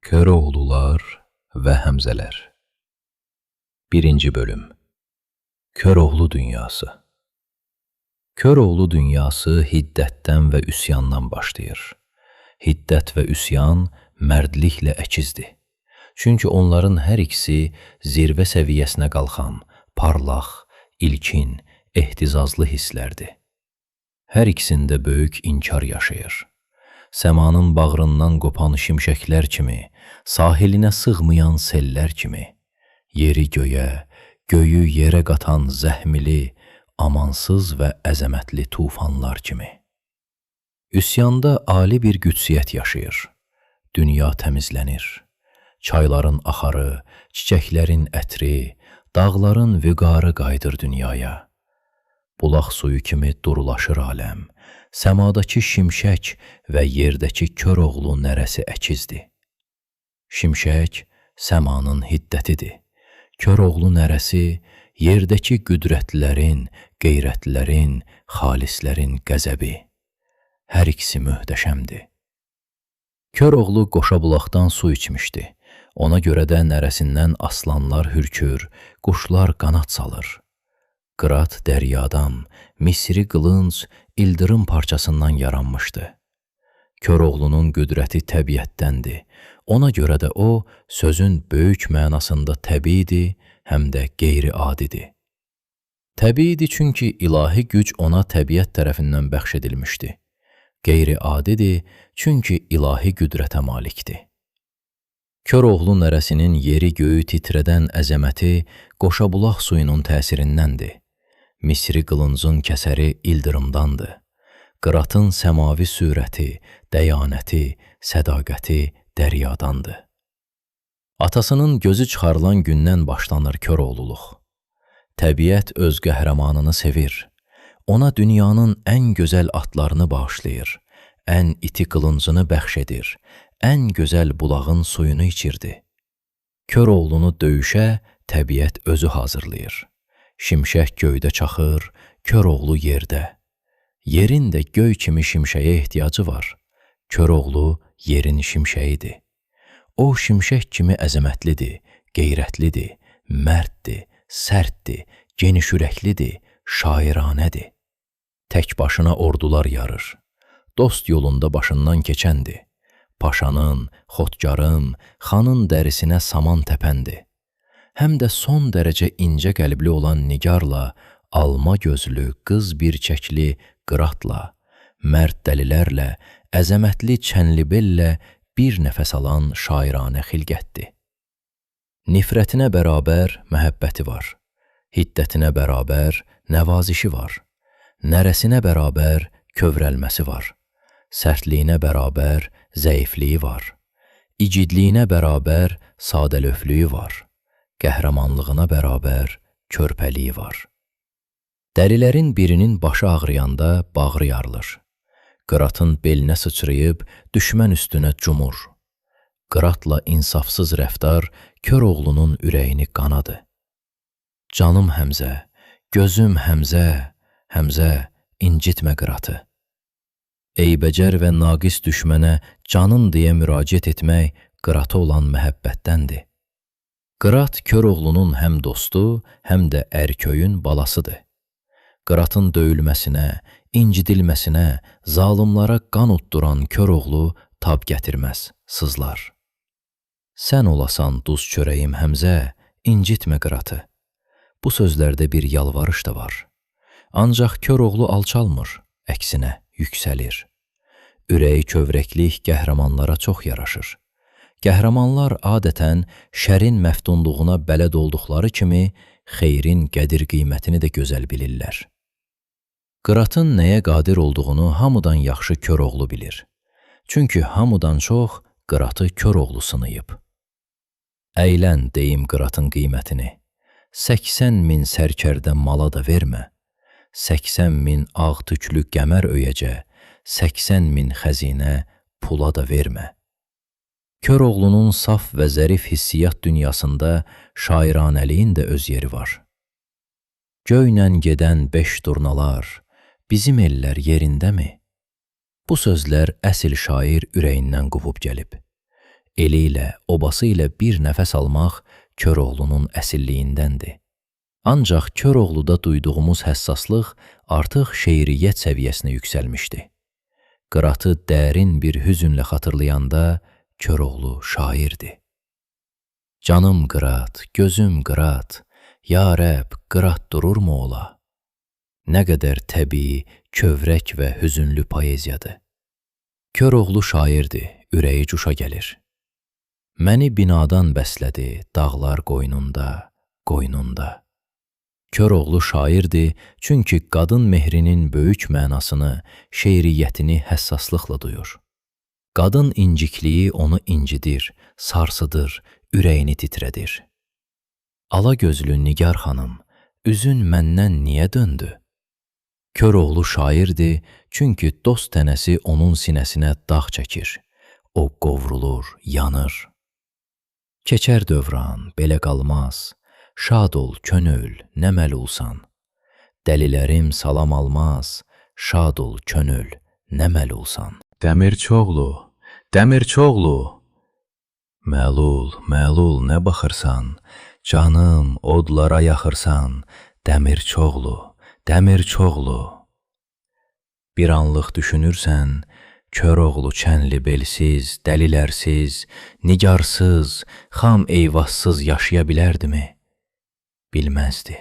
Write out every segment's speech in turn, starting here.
Köroğlular və Həmzələr 1-ci bölüm Köroğlu dünyası Köroğlu dünyası hiddətdən və üsyandan başlayır. Hiddət və üsyan mərdliklə əkizdir. Çünki onların hər ikisi zirvə səviyyəsinə qalxan, parlaq, ilkin, ehtizazlı hisslərdir. Hər ikisində böyük inkar yaşayır. Səmanın bağrından qopan şimşəklər kimi, sahilinə sığmayan sellər kimi, yeri göyə, göyü yerə qatan zəhmili, amansız və əzəmətli tufanlar kimi. Üsyanda ali bir qüdsiyyət yaşayır. Dünya təmizlənir. Çayların axarı, çiçəklərin ətri, dağların vüqarı qayıdır dünyaya. Bulaq suyu kimi durulaşır aləm. Səmadakı şimşək və yerdəki Köroğlu nərəsi əkizdir. Şimşək səmanın hiddətidir. Köroğlu nərəsi yerdəki qüdrətlilərin, qeyrətlilərin, xalislərin qəzəbi. Hər ikisi möhtəşəmdir. Köroğlu qoşa bulaqdan su içmişdi. Ona görə də nərəsindən aslanlar hürkür, quşlar qanad salır. Qırat dəryadan, Misri qılınc, ildırım parçasından yaranmışdı. Köroğlunun qüdrəti təbiətdəndir. Ona görə də o, sözün böyük mənasında təbiidir, həm də qeyri-adidir. Təbiidir çünki ilahi güc ona təbiət tərəfindən bəxş edilmişdi. Qeyri-adidir çünki ilahi qüdrətə malikdir. Köroğlu nərəsinin yeri göyü titrədən əzəməti qoşabulaq suyunun təsirindəndir. Misri qılıncın kəsəri ildırımdandır. Qıratın səmavi sürəti, dəyanəti, sədaqəti dəryadandır. Atasının gözü çıxarılan gündən başlanır Köroğluluq. Təbiət öz qəhrəmanını sevir. Ona dünyanın ən gözəl atlarını bağışlayır, ən iti qılıncını bəxş edir, ən gözəl bulağın suyunu içirdi. Köroğlunu döyüşə təbiət özü hazırlayır. Şimşək göydə çaxır, Köroğlu yerdə. Yerin də göy kimi şimşəyə ehtiyacı var. Köroğlu yerin şimşəyidir. O şimşək kimi əzəmətlidir, qeyrətlidir, mərddir, sərtdir, genişürəklidir, şairanədir. Tək başına ordular yarır. Dost yolunda başından keçəndir. Paşanın, xotkarın, xanın dərisinə saman təpəndir. Həm də son dərəcə incə qəlbli olan nigarla, alma gözlü, qız bir çəkli qıratla, mərd dəlilərlə, əzəmətli çənlibellə bir nəfəs alan şairanə xilqətdir. Nifrətinə bərabər məhəbbəti var, hiddətinə bərabər nəvazişi var, nərəsinə bərabər kövrəlməsi var, sərtliyinə bərabər zəifliyi var, icidliyinə bərabər sadəlöflüyü var, qəhrəmanlığına bərabər körpəliyi var. Dəlilərin birinin başı ağrıyanda bağrı yarılır. Qıratın belinə sıçrayıb düşmən üstünə cumur. Qıratla insafsız rəftar Köroğlunun ürəyini qanadı. Canım Həmzə, gözüm Həmzə, Həmzə, incitmə Qıratı. Eybəcər və naqis düşmənə canın deyə müraciət etmək Qırata olan məhəbbətdəndir. Qırat Köroğlunun həm dostu, həm də ərköyün balasıdır. Qıratın döyülməsinə, incidilməsinə, zalımlara qan utduran Köroğlu tab gətirməz, sızlar. Sən olasan duz çörəyim Həmzə, incitmə Qıratı. Bu sözlərdə bir yalvarış da var. Ancaq Köroğlu alçalmır, əksinə yüksəlir. Ürəyi kövrəklik qəhrəmanlara çox yaraşır. Qəhrəmanlar adətən şərin məftunluğuna bələd olduqları kimi xeyrin qədir qiymətini də gözəl bilirlər. Qıratın nəyə qadir olduğunu hamıdan yaxşı Köroğlu bilir. Çünki hamıdan çox Qıratı Köroğlu sınayıb. Əylən deyim Qıratın qiymətini. 80 min sərkərdə mala da vermə. 80 min ağ tüklü qəmər öyəcə, 80 min xəzinə pula da vermə. Köroğlunun saf və zərif hissiyyat dünyasında şairanəliyin də öz yeri var. Göylə gedən 5 durnalar, bizim ellər yerindəmi? Bu sözlər əsl şair ürəyindən qubub gəlib. eli ilə, obası ilə bir nəfəs almaq Köroğlunun əsilliyindəndir. Ancaq Köroğluda duyduğumuz həssaslıq artıq şeiriyyət səviyyəsinə yüksəlmişdi. Qıratı dərin bir hüzünlə xatırlayanda Köroğlu şairdir. Canım Qırat, gözüm Qırat, ya Rəbb, Qırat dururmu ola? Nə qədər təbii, kövrək və hüzünlü poeziyadır. Köroğlu şairdir, ürəyi cuşa gəlir. Məni binadan bəslədi, dağlar qoynunda, qoynunda. Köroğlu şairdir, çünki qadın mehrinin böyük mənasını, şeiriyyətini həssaslıqla duyur. Qadın incikliyi onu incidir, sarsıdır, ürəyini titrədir. Ala gözlü Nigar xanım, üzün məndən niyə döndü? Köroğlu şairdir, çünki dost tənəsi onun sinəsinə dağ çəkir. O qovrulur, yanır. Keçər dövran, belə qalmaz. Şad ol, könül, nə məlulsan. Dəlilərim salam almaz. Şad ol, könül, nə məlulsan. Dəmirçoğlu, Dəmirçoğlu. Məlul, məlul, nə baxırsan? Canım, odlara yaxırsan. Dəmirçoğlu, Dəmirçoğlu. Bir anlıq düşünürsən, Köroğlu çənli belsiz, dəlilərsiz, nigarsız, xam eyvazsız yaşaya bilərdimi? Bilməzdi.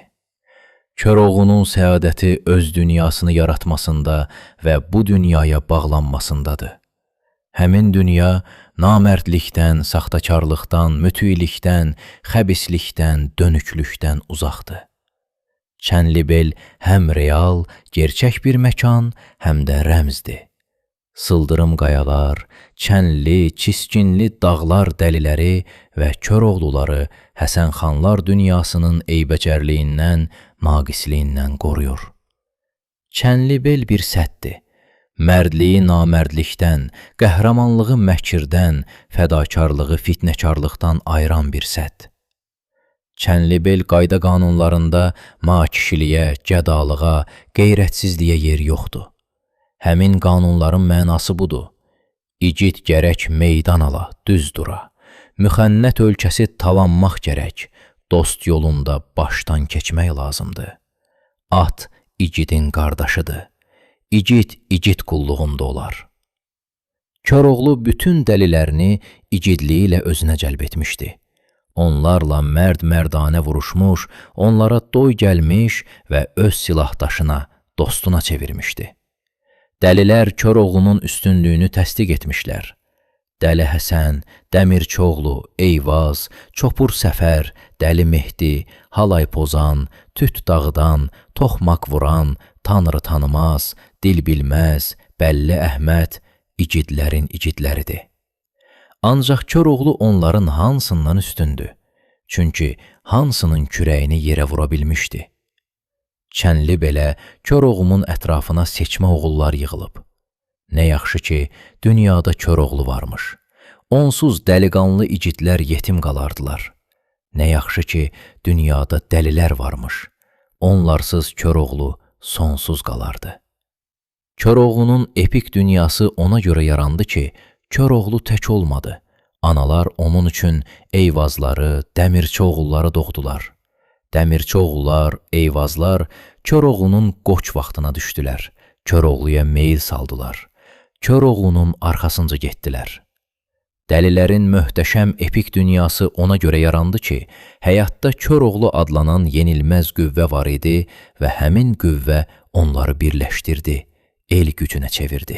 Köroğlunun səadəti öz dünyasını yaratmasında və bu dünyaya bağlanmasındadır. Həmin dünya namərdlikdən, saxtakarlıqdan, mütüilikdən, xəbislikdən, dönüklükdən uzaqdır. Çənlibel həm real, gerçək bir məkan, həm də rəmzdir. Sıldırım qayalar, çənli, çiskinli dağlar dəliləri və Köroğluları Həsənxanlar dünyasının eybəcərliyindən, naqisliyindən qoruyur. Çənlibel bir səddir. Mərdliyi namərdlikdən, qəhrəmanlığı məkirdən, fədakarlığı fitnəkarlıqdan ayıran bir sədd. Çənlibel qayda qanunlarında makişiliyə, gədalığa, qeyrətsizliyə yer yoxdur. Həmin qanunların mənası budur. İgid gərək meydan ala, düz dura. Müxənnət ölkəsi tavanmaq gərək. Dost yolunda başdan keçmək lazımdır. At igidin qardaşıdır. İgid, igid qulluğunda olar. Köroğlu bütün dəlilərini igidliyi ilə özünə cəlb etmişdi. Onlarla mərd-mərdanə vuruşmuş, onlara doy gəlmiş və öz silahdaşına, dostuna çevirmişdi. Dəlilər Köroğlunun üstünlüyünü təsdiq etmişlər. Dəli Həsən, Dəmirçoğlu, Eyvaz, Çopur Səfər, Dəli Mehdi, Halay Pozan, Tüt dağıdan, Toxmaq vuran, Tanrı tanımaz, Dil bilməz, Bəlli Əhməd igidlərin igidləridir. Ancaq Köroğlu onların hansından üstündür? Çünki hansının kürəyini yerə vura bilmişdi. Çənli belə Köroğlumun ətrafına seçmə oğullar yığılıb. Nə yaxşı ki, dünyada Köroğlu varmış. Onsuz dəliqanlı igidlər yetim qalardılar. Nə yaxşı ki, dünyada dəlilər varmış. Onlarsız Köroğlu sonsuz qalardı. Köroğlunun epik dünyası ona görə yarandı ki, Köroğlu tək olmadı. Analar onun üçün Eyvazları, Dəmirçoğulları doğdular. Dəmirçoğullar, Eyvazlar Köroğlunun qoç vaxtına düşdülər. Köroğluya meyil saldılar. Köroğlunun arxasınca getdilər. Dəlilərin möhtəşəm epik dünyası ona görə yarandı ki, həyatda Köroğlu adlanan yenilməz qüvvə var idi və həmin qüvvə onları birləşdirdi, el gücünə çevirdi.